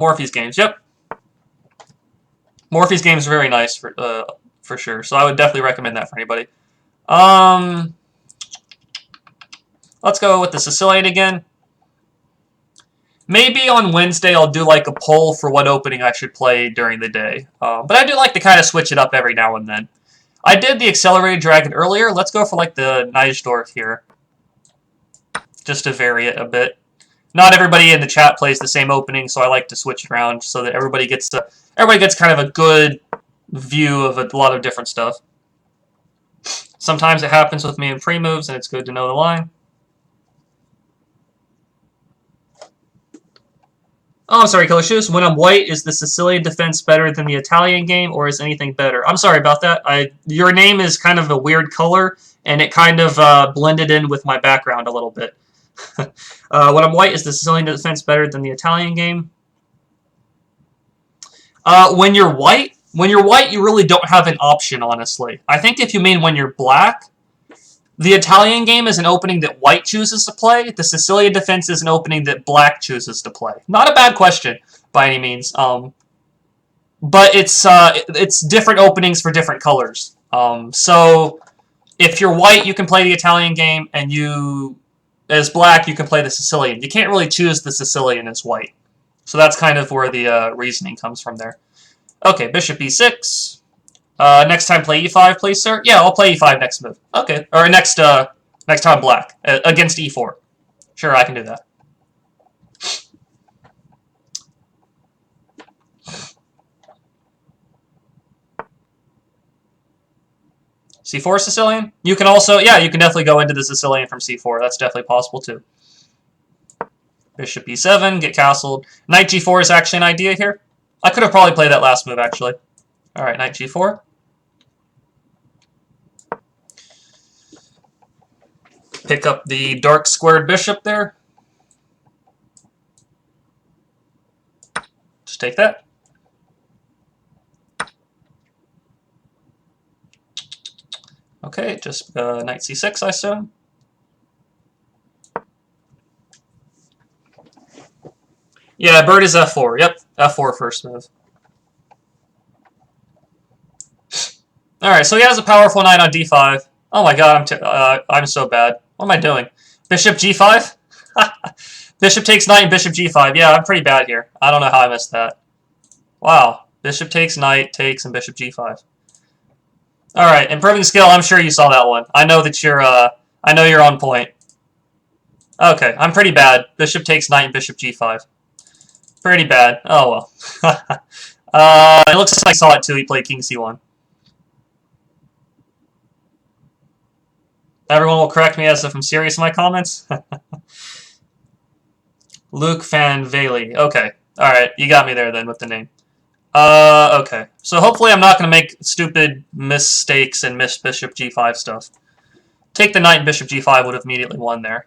Morphe's games. Yep. Morphe's games are very nice for sure. So I would definitely recommend that for anybody. Let's go with the Sicilian again. Maybe on Wednesday I'll do like a poll for what opening I should play during the day. But I do like to kind of switch it up every now and then. I did the Accelerated Dragon earlier. Let's go for like the Neisdorf here. Just to vary it a bit. Not everybody in the chat plays the same opening, so I like to switch it around so that everybody gets kind of a good view of a lot of different stuff. Sometimes it happens with me in pre-moves, and it's good to know the line. Oh, I'm sorry, Killer Shoes. When I'm white, is the Sicilian defense better than the Italian game, or is anything better? I'm sorry about that. Your name is kind of a weird color, and it kind of blended in with my background a little bit. When I'm white, is the Sicilian defense better than the Italian game? When you're white, you really don't have an option, honestly. I think if you mean when you're black, the Italian game is an opening that white chooses to play. The Sicilian defense is an opening that black chooses to play. Not a bad question by any means, but it's different openings for different colors. So if you're white, you can play the Italian game, and as black, you can play the Sicilian. You can't really choose the Sicilian as white. So that's kind of where the reasoning comes from there. Okay, bishop e6. Next time play e5, please, sir. Yeah, I'll play e5 next move. Okay, or next time black against e4. Sure, I can do that. C4 Sicilian? You can also, yeah, you can definitely go into the Sicilian from c4. That's definitely possible too. Bishop e7, get castled. Knight g4 is actually an idea here. I could have probably played that last move, actually. All right, knight g4. Pick up the dark squared bishop there. Just take that. Okay, just knight c6, I assume. Yeah, bird is f4. Yep, f4 first move. Alright, so he has a powerful knight on d5. Oh my god, I'm so bad. What am I doing? Bishop g5? Bishop takes knight and bishop g5. Yeah, I'm pretty bad here. I don't know how I missed that. Wow. Bishop takes, knight takes, and bishop g5. Alright, improving skill, I'm sure you saw that one. I know that you're on point. Okay, I'm pretty bad. Bishop takes knight and bishop g5. Pretty bad. Oh well. It looks like I saw it too. He played king c1. Everyone will correct me as if I'm serious in my comments. Luke Van Valey. Okay. Alright, you got me there then with the name. Okay. So hopefully I'm not going to make stupid mistakes and miss bishop g5 stuff. Take the knight and bishop g5 would have immediately won there.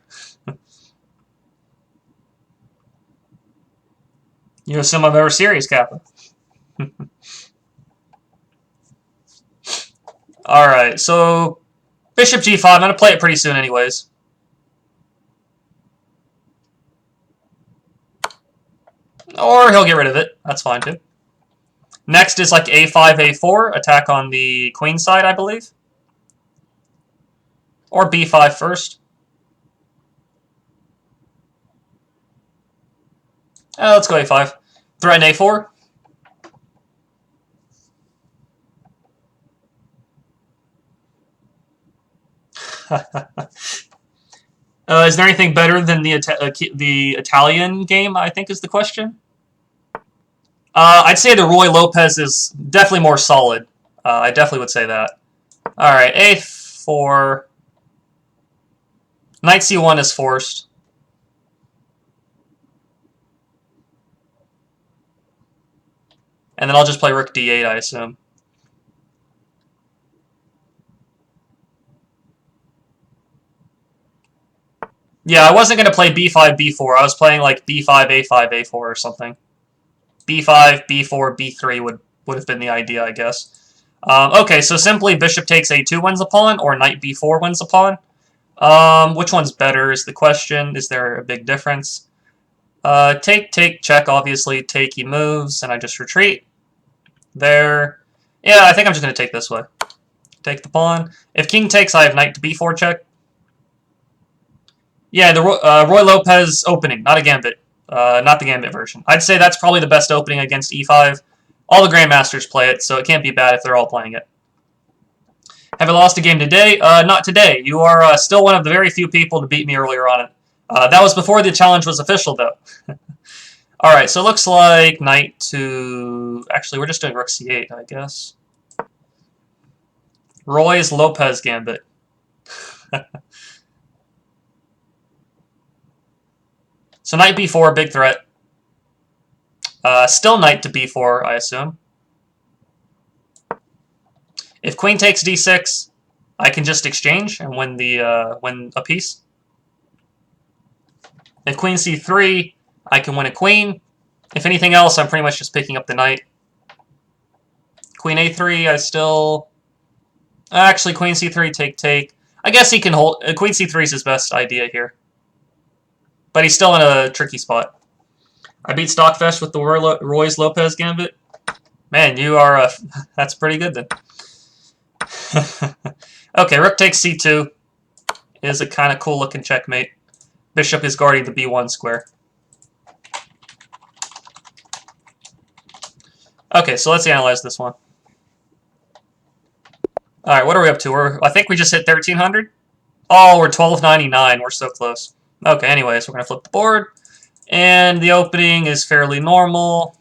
You assume I'm ever serious, Kappa. Alright, so bishop g5, I'm going to play it pretty soon anyways. Or he'll get rid of it. That's fine too. Next is like a5, a4, attack on the queen side, I believe. Or b5 first. Let's go a5. Threaten a4. Is there anything better than the Italian game, I think is the question? I'd say the Roy Lopez is definitely more solid. I definitely would say that. Alright, a4. Knight c1 is forced. And then I'll just play rook d8, I assume. Yeah, I wasn't going to play b5, b4. I was playing like b5, a5, a4 or something. b5, b4, b3 would have been the idea, I guess. Okay, so simply bishop takes a2 wins a pawn, or knight b4 wins a pawn. Which one's better is the question. Is there a big difference? Take, check, obviously. Take, he moves, and I just retreat. There. Yeah, I think I'm just going to take this way. Take the pawn. If king takes, I have knight to b4 check. Yeah, the Roy Lopez opening, not a gambit. Not the gambit version. I'd say that's probably the best opening against e5. All the Grandmasters play it, so it can't be bad if they're all playing it. Have I lost a game today? Not today. You are still one of the very few people to beat me earlier on it. That was before the challenge was official, though. Alright, so it looks like knight to... Actually, we're just doing rook c8, I guess. Roy's Lopez gambit. So knight b4, big threat. Still knight to b4, I assume. If queen takes d6, I can just exchange and win a piece. If queen c3, I can win a queen. If anything else, I'm pretty much just picking up the knight. Queen a3, I still... Actually, queen c3, take. I guess he can hold... Queen c3 is his best idea here. But he's still in a tricky spot. I beat Stockfish with the Roy's Lopez gambit. Man, you are... that's pretty good, then. Okay, rook takes c2 is a kind of cool looking checkmate. Bishop is guarding the b1 square. Okay, so let's analyze this one. Alright, what are we up to? I think we just hit 1300. Oh, we're 1299. We're so close. Okay, anyways, we're going to flip the board. And the opening is fairly normal.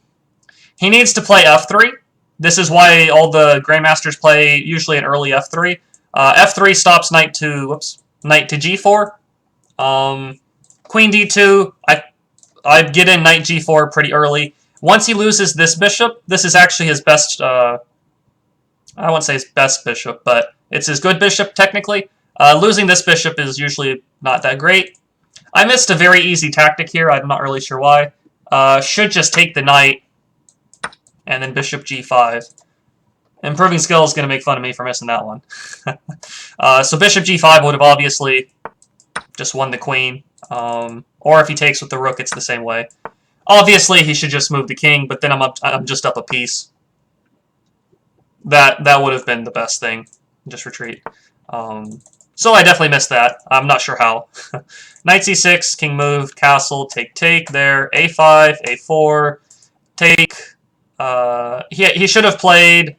He needs to play f3. This is why all the Grandmasters play usually an early f3. F3 stops knight to g4. Queen d2, I get in knight g4 pretty early. Once he loses this bishop, this is actually his best, I won't say his best bishop, but it's his good bishop, technically. Losing this bishop is usually not that great. I missed a very easy tactic here, I'm not really sure why. Should just take the knight, and then bishop g5. Improving skill is going to make fun of me for missing that one. So bishop g5 would have obviously just won the queen. Or if he takes with the rook, it's the same way. Obviously, he should just move the king, but then I'm just up a piece. That would have been the best thing. Just retreat. So I definitely missed that. I'm not sure how. Knight c6, king moved, castle, take there, a5, a4, take. He should have played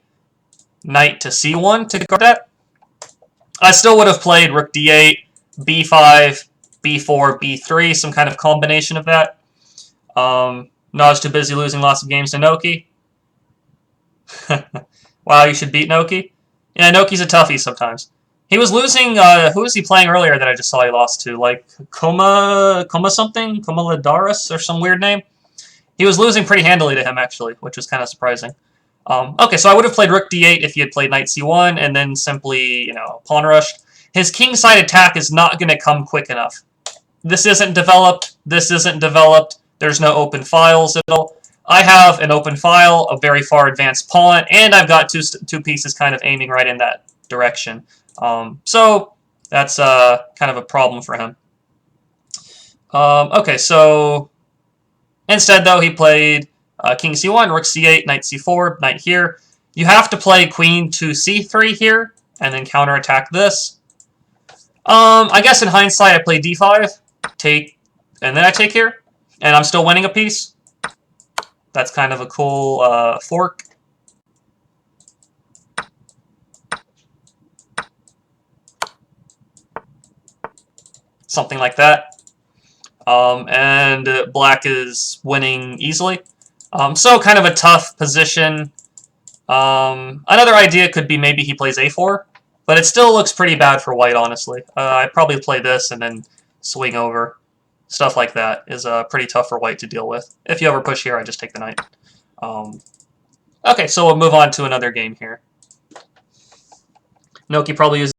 knight to c1 to guard that. I still would have played rook d8, b5, b4, b3, some kind of combination of that. No, I was too busy losing lots of games to Noki. Wow, you should beat Noki? Yeah, Noki's a toughie sometimes. He was losing, who was he playing earlier that I just saw he lost to? Like, Koma something? Koma Ladaris or some weird name? He was losing pretty handily to him, actually, which was kind of surprising. Okay, so I would have played rook d8 if he had played knight c1, and then simply, pawn rushed. His kingside attack is not going to come quick enough. This isn't developed. This isn't developed. There's no open files at all. I have an open file, a very far advanced pawn, and I've got two pieces kind of aiming right in that direction. So that's kind of a problem for him. Okay, so instead, though, he played king c1, rook c8, knight c4, knight here. You have to play queen to c3 here, and then counterattack this. I guess in hindsight, I play d5, take, and then I take here, and I'm still winning a piece. That's kind of a cool fork. Something like that. And black is winning easily. So kind of a tough position. Another idea could be maybe he plays a4, but it still looks pretty bad for white, honestly. I'd probably play this and then swing over. Stuff like that is pretty tough for white to deal with. If you ever push here, I just take the knight. Okay, so we'll move on to another game here. Noki probably uses